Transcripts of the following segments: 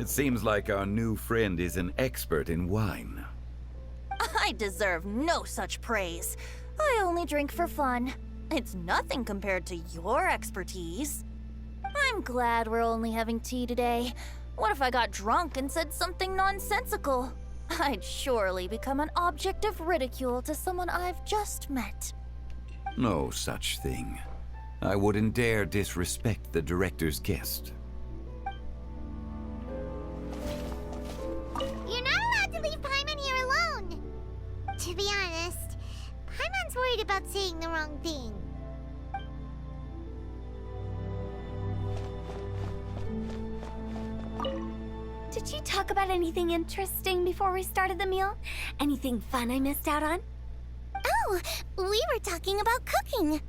It seems like our new friend is an expert in wine. I deserve no such praise. I only drink for fun. It's nothing compared to your expertise. I'm glad we're only having tea today. What if I got drunk and said something nonsensical? I'd surely become an object of ridicule to someone I've just met. No such thing. I wouldn't dare disrespect the director's guest. You're not allowed to leave Paimon here alone! To be honest, Paimon's worried about saying the wrong thing. Did you talk about anything interesting before we started the meal? Anything fun I missed out on? Oh, we were talking about cooking.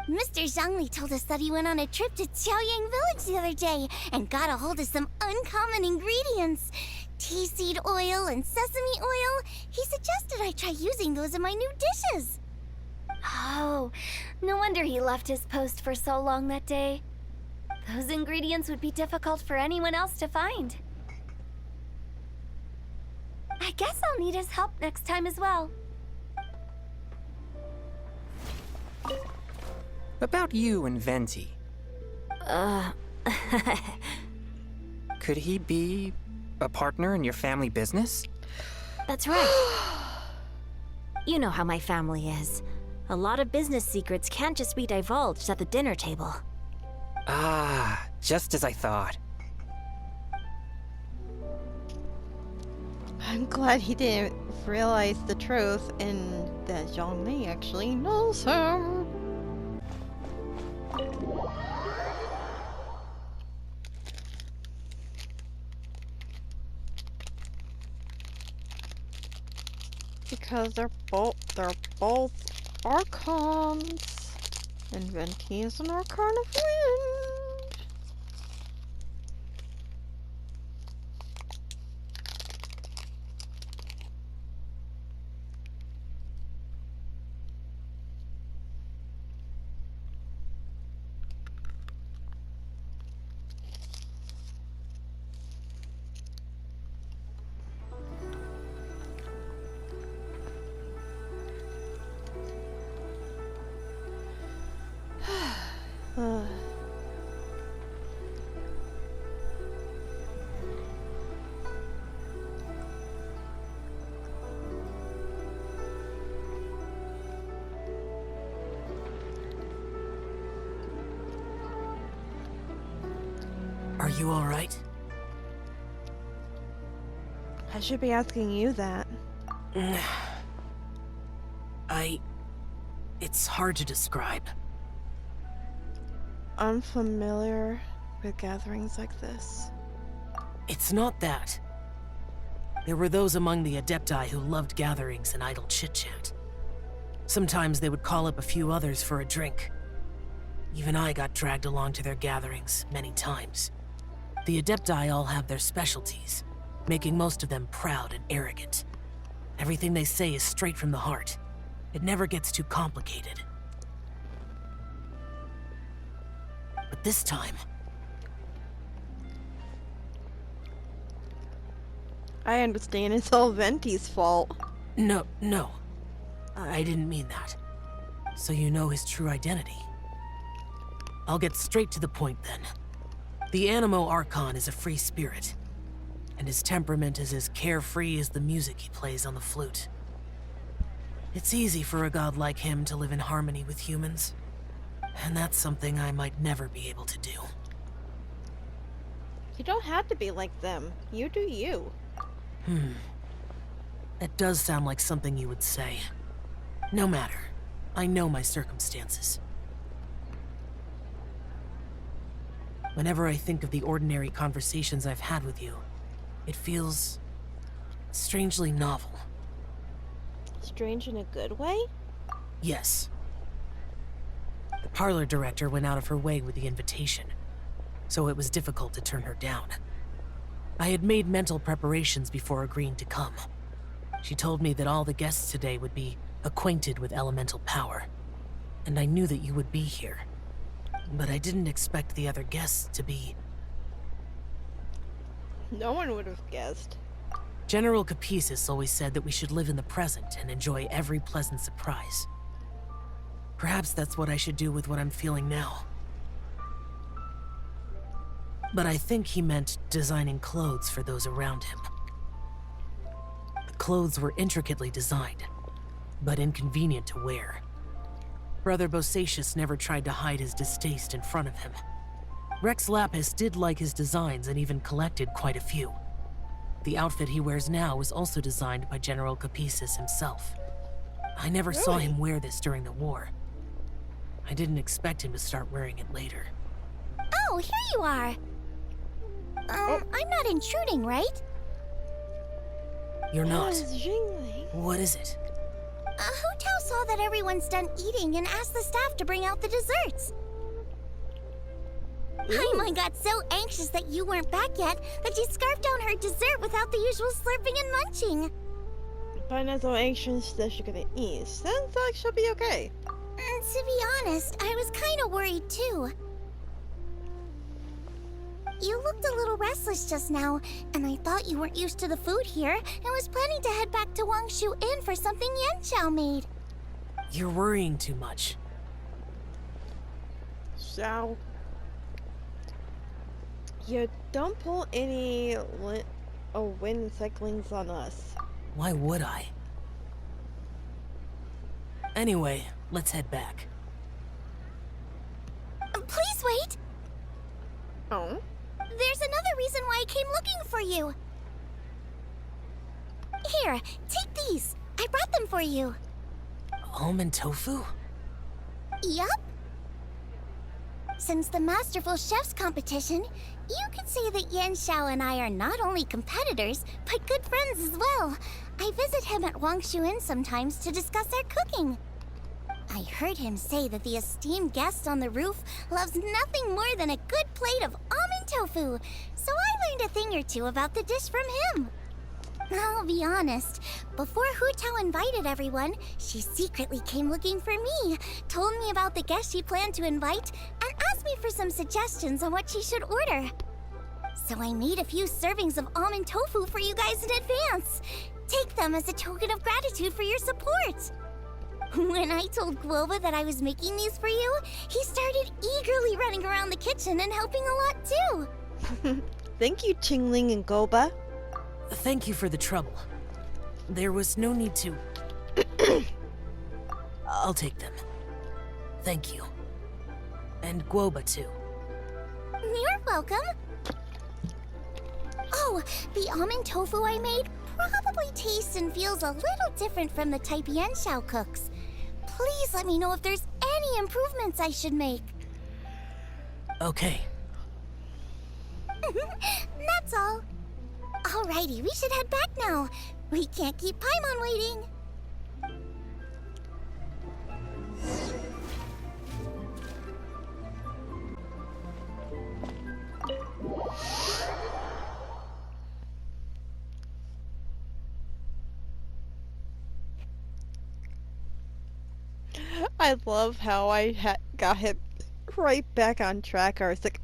Mr. Zhongli told us that he went on a trip to Qiaoyang Village the other day and got a hold of some uncommon ingredients. Tea seed oil and sesame oil. He suggested I try using those in my new dishes. Oh, no wonder he left his post for so long that day. Those ingredients would be difficult for anyone else to find. I guess I'll need his help next time as well. About you and Venti. Could he be a partner in your family business? That's right. You know how my family is. A lot of business secrets can't just be divulged at the dinner table. Ah, just as I thought. I'm glad he didn't realize the truth and that Zhongli actually knows him. Because they're both Archons. And Venti is an Archon of Wind. Are you all right? I should be asking you that. It's hard to describe. Unfamiliar with gatherings like this. It's not that. There were those among the Adepti who loved gatherings and idle chit-chat. Sometimes they would call up a few others for a drink. Even I got dragged along to their gatherings many times. The Adepti all have their specialties, making most of them proud and arrogant. Everything they say is straight from the heart. It never gets too complicated. But this time... I understand it's all Venti's fault. No. I didn't mean that. So you know his true identity. I'll get straight to the point then. The Animo Archon is a free spirit, and his temperament is as carefree as the music he plays on the flute. It's easy for a god like him to live in harmony with humans, and that's something I might never be able to do. You don't have to be like them. You do you. That does sound like something you would say. No matter. I know my circumstances. Whenever I think of the ordinary conversations I've had with you, it feels strangely novel. Strange in a good way? Yes. The parlor director went out of her way with the invitation, so it was difficult to turn her down. I had made mental preparations before agreeing to come. She told me that all the guests today would be acquainted with elemental power, and I knew that you would be here. But I didn't expect the other guests to be... No one would have guessed. General Capisis always said that we should live in the present and enjoy every pleasant surprise. Perhaps that's what I should do with what I'm feeling now. But I think he meant designing clothes for those around him. The clothes were intricately designed, but inconvenient to wear. Brother Bosacius never tried to hide his distaste in front of him. Rex Lapis did like his designs and even collected quite a few. The outfit he wears now was also designed by General Capisis himself. I never saw him wear this during the war. I didn't expect him to start wearing it later. Oh, here you are. I'm not intruding, right? You're not. Jingling. What is it? Hu Tao saw that everyone's done eating and asked the staff to bring out the desserts. Paimon got so anxious that you weren't back yet that she scarfed down her dessert without the usual slurping and munching. But not so anxious that she's gonna eat. Sounds like she'll be okay. To be honest, I was kind of worried too. You looked a little restless just now, and I thought you weren't used to the food here and was planning to head back to Wangshu Inn for something Yanxiao made. You're worrying too much. So, you don't pull any wind cyclings on us. Why would I? Anyway, let's head back. Please wait! Oh? There's another reason why I came looking for you. Here, take these. I brought them for you. Almond tofu? Yup. Since the Masterful Chef's competition, you could say that Yanxiao and I are not only competitors, but good friends as well. I visit him at Wangshu Inn sometimes to discuss our cooking. I heard him say that the esteemed guest on the roof loves nothing more than a good plate of almond tofu, so I learned a thing or two about the dish from him. I'll be honest, before Hu Tao invited everyone, she secretly came looking for me, told me about the guests she planned to invite, and asked me for some suggestions on what she should order. So I made a few servings of almond tofu for you guys in advance. Take them as a token of gratitude for your support. When I told Guoba that I was making these for you, he started eagerly running around the kitchen and helping a lot too. Thank you, Qingling and Goba. Thank you for the trouble. There was no need to... I'll take them. Thank you. And Guoba too. You're welcome. Oh, the almond tofu I made probably tastes and feels a little different from the type Yanxiao cooks. Please let me know if there's any improvements I should make. Okay. That's all. Alrighty, we should head back now. We can't keep Paimon waiting. I love how I got him right back on track. I was like,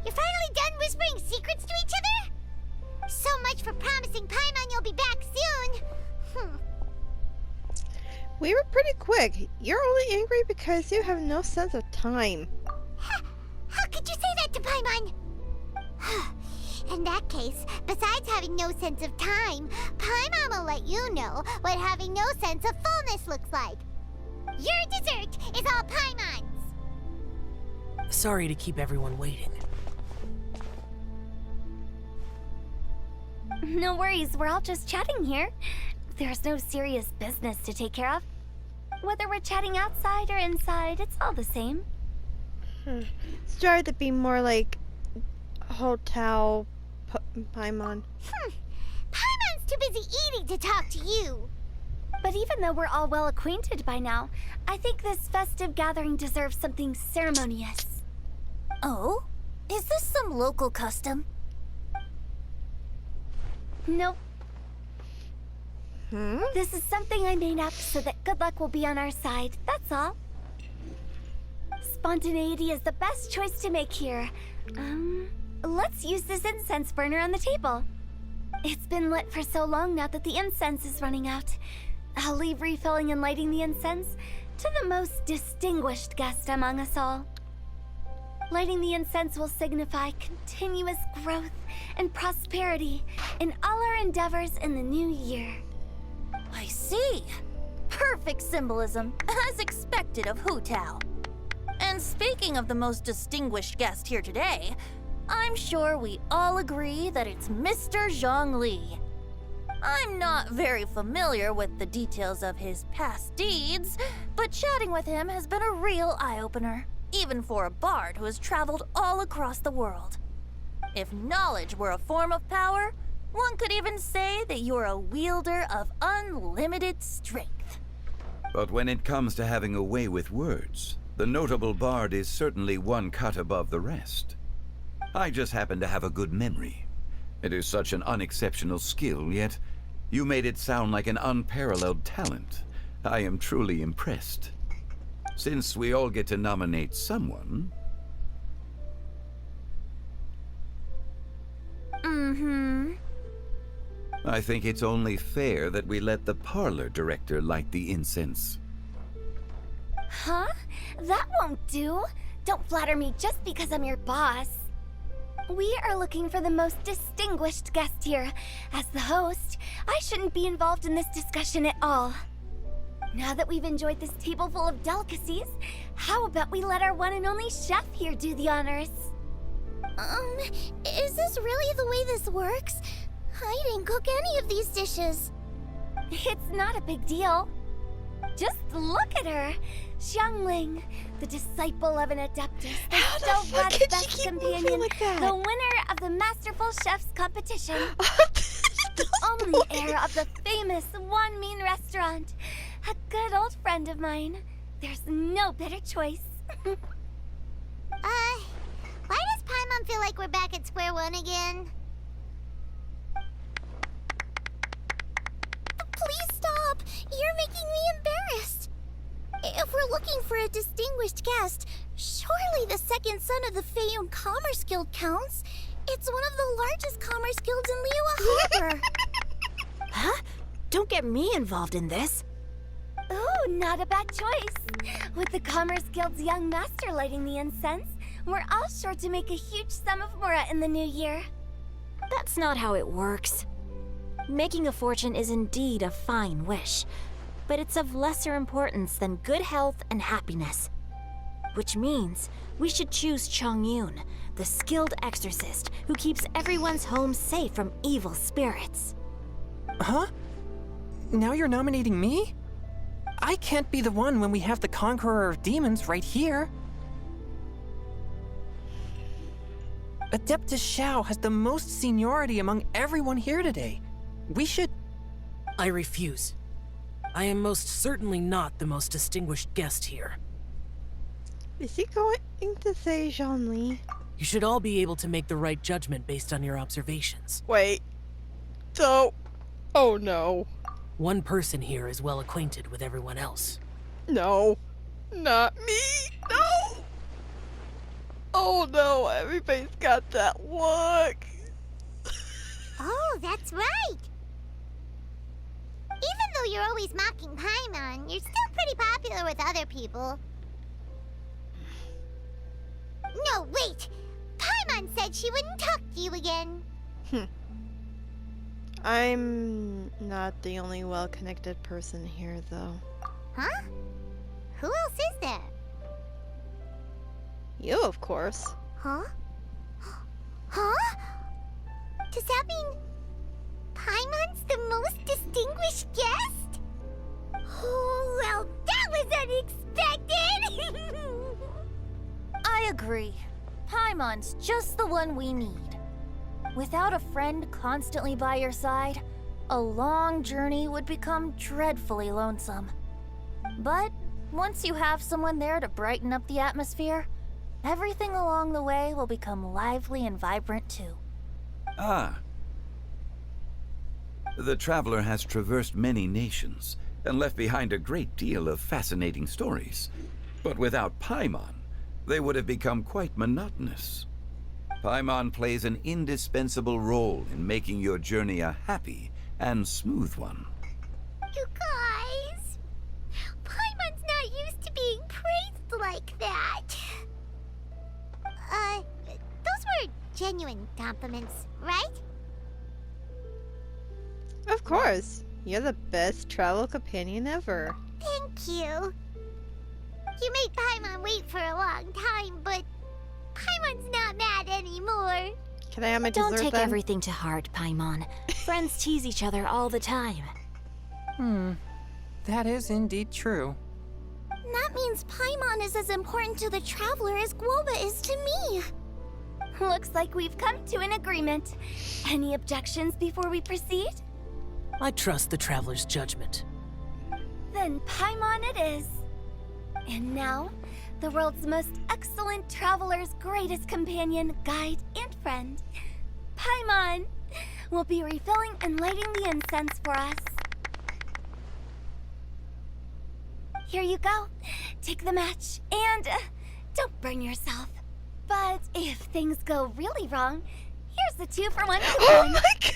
You're finally done whispering secrets to each other? So much for promising Paimon you'll be back soon. we were pretty quick. You're only angry because you have no sense of time. How could you say that to Paimon? In that case, besides having no sense of time, Paimon will let you know what having no sense of fullness looks like. Your dessert is all Paimon's. Sorry to keep everyone waiting. No worries, we're all just chatting here. There's no serious business to take care of. Whether we're chatting outside or inside, it's all the same. Started to be more like Hotel Paimon. Paimon's too busy eating to talk to you. But even though we're all well acquainted by now, I think this festive gathering deserves something ceremonious. Oh? Is this some local custom? Nope. This is something I made up so that good luck will be on our side, that's all. Spontaneity is the best choice to make here. Let's use this incense burner on the table. It's been lit for so long now that the incense is running out. I'll leave refilling and lighting the incense to the most distinguished guest among us all. Lighting the incense will signify continuous growth and prosperity in all our endeavors in the new year. I see. Perfect symbolism, as expected of Hu Tao. And speaking of the most distinguished guest here today, I'm sure we all agree that it's Mr. Zhongli. I'm not very familiar with the details of his past deeds, but chatting with him has been a real eye-opener, even for a bard who has traveled all across the world. If knowledge were a form of power, one could even say that you're a wielder of unlimited strength. But when it comes to having a way with words, the notable bard is certainly one cut above the rest. I just happen to have a good memory. It is such an unexceptional skill, yet you made it sound like an unparalleled talent. I am truly impressed. Since we all get to nominate someone... I think it's only fair that we let the parlor director light the incense. Huh? That won't do. Don't flatter me just because I'm your boss. We are looking for the most distinguished guest here. As the host, I shouldn't be involved in this discussion at all. Now that we've enjoyed this table full of delicacies, how about we let our one and only chef here do the honors? Is this really the way this works? I didn't cook any of these dishes. It's not a big deal. Just look at her. Xiangling, the disciple of an adeptus, the Stovlad's best companion, the winner of the Masterful Chef's competition, the only heir of the famous Wan Min restaurant, a good old friend of mine. There's no better choice. Why does Paimon feel like we're back at square one again? Please stop! You're making me embarrassed. If we're looking for a distinguished guest, surely the second son of the Feiyun Commerce Guild counts. It's one of the largest commerce guilds in Liyue Harbor. Huh? Don't get me involved in this. Ooh, not a bad choice. With the Commerce Guild's young master lighting the incense, we're all sure to make a huge sum of mora in the new year. That's not how it works. Making a fortune is indeed a fine wish, but it's of lesser importance than good health and happiness. Which means we should choose Chongyun, the skilled exorcist who keeps everyone's home safe from evil spirits. Huh? Now you're nominating me? I can't be the one when we have the Conqueror of Demons right here. Adeptus Xiao has the most seniority among everyone here today. We should... I refuse. I am most certainly not the most distinguished guest here. Is he going to say Zhongli? You should all be able to make the right judgment based on your observations. Wait. So... Oh no. One person here is well acquainted with everyone else. No. Not me. No! Oh no, everybody's got that look. Oh, that's right. Even though you're always mocking Paimon, you're still pretty popular with other people. No, wait! Paimon said she wouldn't talk to you again. I'm not the only well-connected person here, though. Huh? Who else is there? You, of course. Huh? Huh? Does that mean Paimon's the most distinguished guest? Oh, well, that was unexpected! I agree. Paimon's just the one we need. Without a friend constantly by your side, a long journey would become dreadfully lonesome. But once you have someone there to brighten up the atmosphere, everything along the way will become lively and vibrant too. Ah. The traveler has traversed many nations and left behind a great deal of fascinating stories. But without Paimon, they would have become quite monotonous. Paimon plays an indispensable role in making your journey a happy and smooth one. You guys, Paimon's not used to being praised like that. Those were genuine compliments, right? Of course. You're the best travel companion ever. Thank you. You made Paimon wait for a long time, but Paimon's not mad anymore. Can I have my Don't dessert take then? everything to heart, Paimon. Friends tease each other all the time. That is indeed true. That means Paimon is as important to the traveler as Guoba is to me. Looks like we've come to an agreement. Any objections before we proceed? I trust the traveler's judgment. Then Paimon it is. And now, the world's most excellent traveler's greatest companion, guide, and friend, Paimon, will be refilling and lighting the incense for us. Here you go. Take the match, and don't burn yourself. But if things go really wrong, here's the 2-for-1 coupon. Oh my god!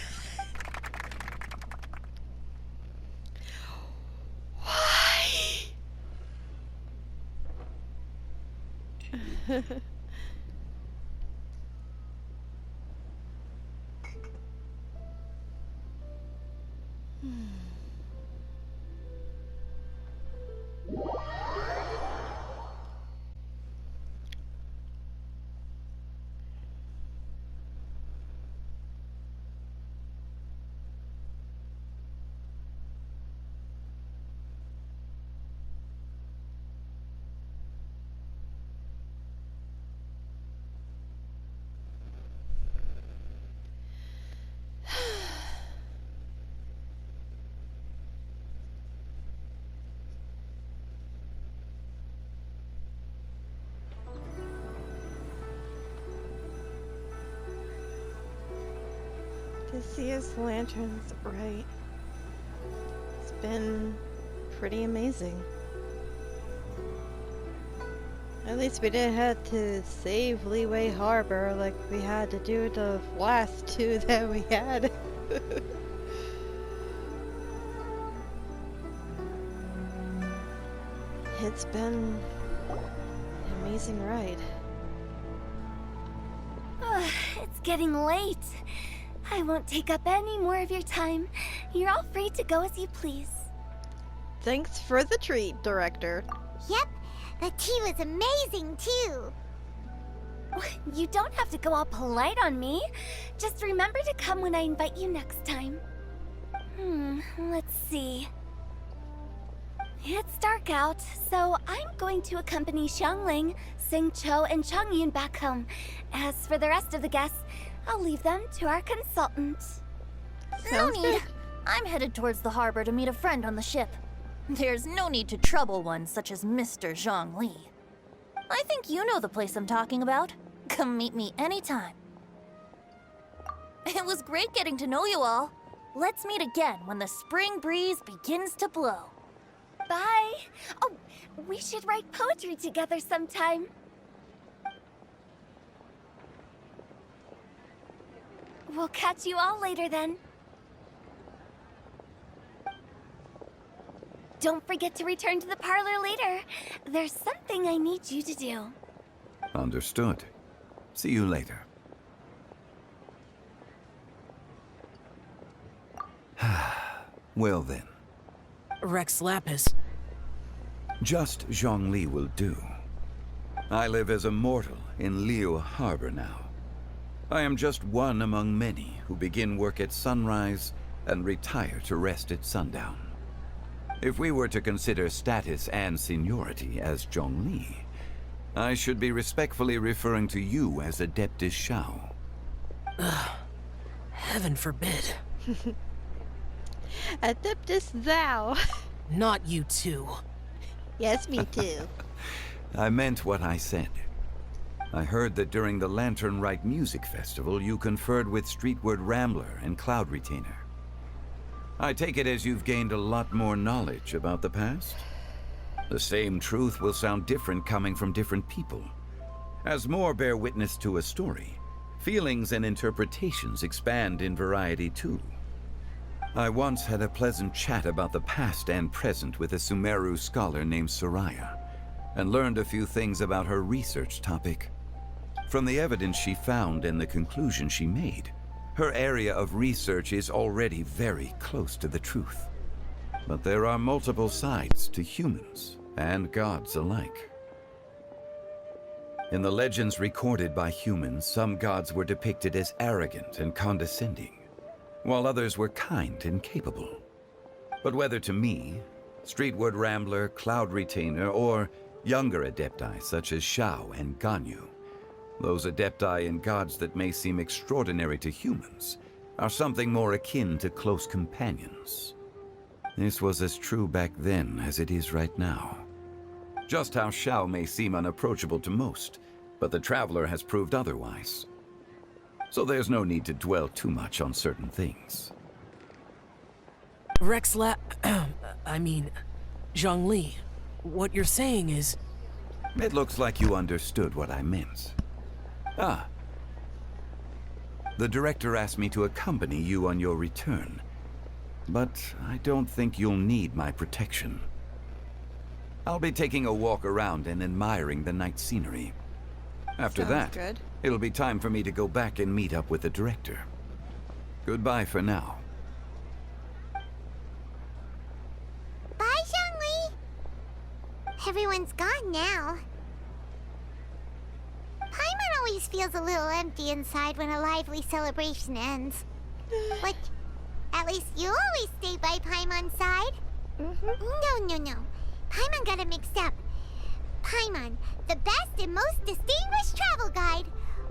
Why? To see his lanterns right. It's been pretty amazing. At least we didn't have to save Leeway Harbor like we had to do the last two that we had. It's been an amazing ride. It's getting late. I won't take up any more of your time. You're all free to go as you please. Thanks for the treat, Director. Yep, the tea was amazing too. You don't have to go all polite on me. Just remember to come when I invite you next time. Let's see. It's dark out, so I'm going to accompany Xiangling, Xingqiu, and Changyun back home. As for the rest of the guests, I'll leave them to our consultant. No Sounds need. good. I'm headed towards the harbor to meet a friend on the ship. There's no need to trouble one such as Mr. Zhongli. I think you know the place I'm talking about. Come meet me anytime. It was great getting to know you all. Let's meet again when the spring breeze begins to blow. Bye. Oh, we should write poetry together sometime. We'll catch you all later then. Don't forget to return to the parlor later. There's something I need you to do. Understood. See you later. Well then, Rex Lapis. just Zhongli will do. I live as a mortal in Liu Harbor now. I am just one among many who begin work at sunrise and retire to rest at sundown. If we were to consider status and seniority as Zhongli, I should be respectfully referring to you as Adeptus Shao. Heaven forbid. Adeptus thou. Not you two. Yes, me too. I meant what I said. I heard that during the Lantern Rite Music Festival, you conferred with Streetward Rambler and Cloud Retainer. I take it as you've gained a lot more knowledge about the past? The same truth will sound different coming from different people. As more bear witness to a story, feelings and interpretations expand in variety too. I once had a pleasant chat about the past and present with a Sumeru scholar named Soraya, and learned a few things about her research topic. From the evidence she found and the conclusion she made, her area of research is already very close to the truth. But there are multiple sides to humans and gods alike. In the legends recorded by humans, some gods were depicted as arrogant and condescending, while others were kind and capable. But whether to me, Streetward Rambler, Cloud Retainer, or younger Adepti such as Shao and Ganyu, those Adepti and gods that may seem extraordinary to humans are something more akin to close companions. This was as true back then as it is right now. Just how Shao may seem unapproachable to most, but the Traveler has proved otherwise. So there's no need to dwell too much on certain things. Zhongli, what you're saying is... It looks like you understood what I meant. Ah. The director asked me to accompany you on your return, but I don't think you'll need my protection. I'll be taking a walk around and admiring the night scenery. After Sounds that, good. it'll be time for me to go back and meet up with the director. Goodbye for now. Bye, Zhongli! Everyone's gone now. Paimon always feels a little empty inside when a lively celebration ends. But at least you always stay by Paimon's side. No. Paimon got it mixed up. Paimon, the best and most distinguished travel guide,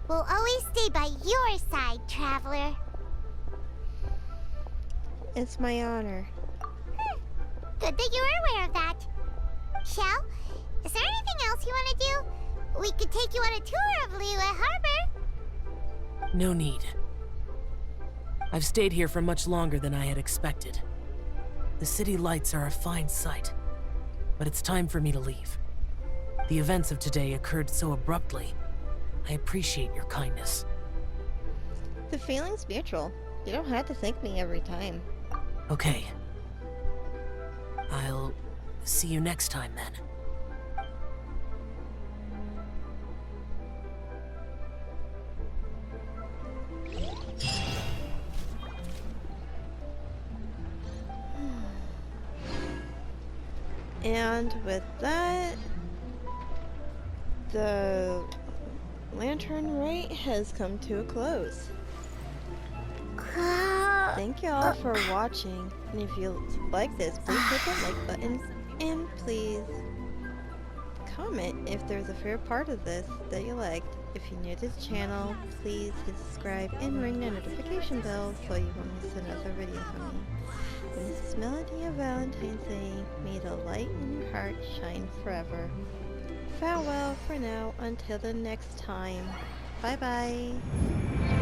will always stay by your side, Traveler. It's my honor. Good that you're aware of that. Shell, is there anything else you want to do? We could take you on a tour of Liyue Harbor. No need. I've stayed here for much longer than I had expected. The city lights are a fine sight, but it's time for me to leave. The events of today occurred so abruptly. I appreciate your kindness. The feeling's mutual. You don't have to thank me every time. Okay. I'll see you next time then. And with that, the Lantern Rite has come to a close. Thank you all for watching, and if you like this, please hit the like button, and please comment if there's a favorite part of this that you liked. If you're new to the channel, please hit subscribe and ring the notification bell so you won't miss another video from me. This is Melody of Valentine's Day. May the light in your heart shine forever. Farewell for now until the next time. Bye bye.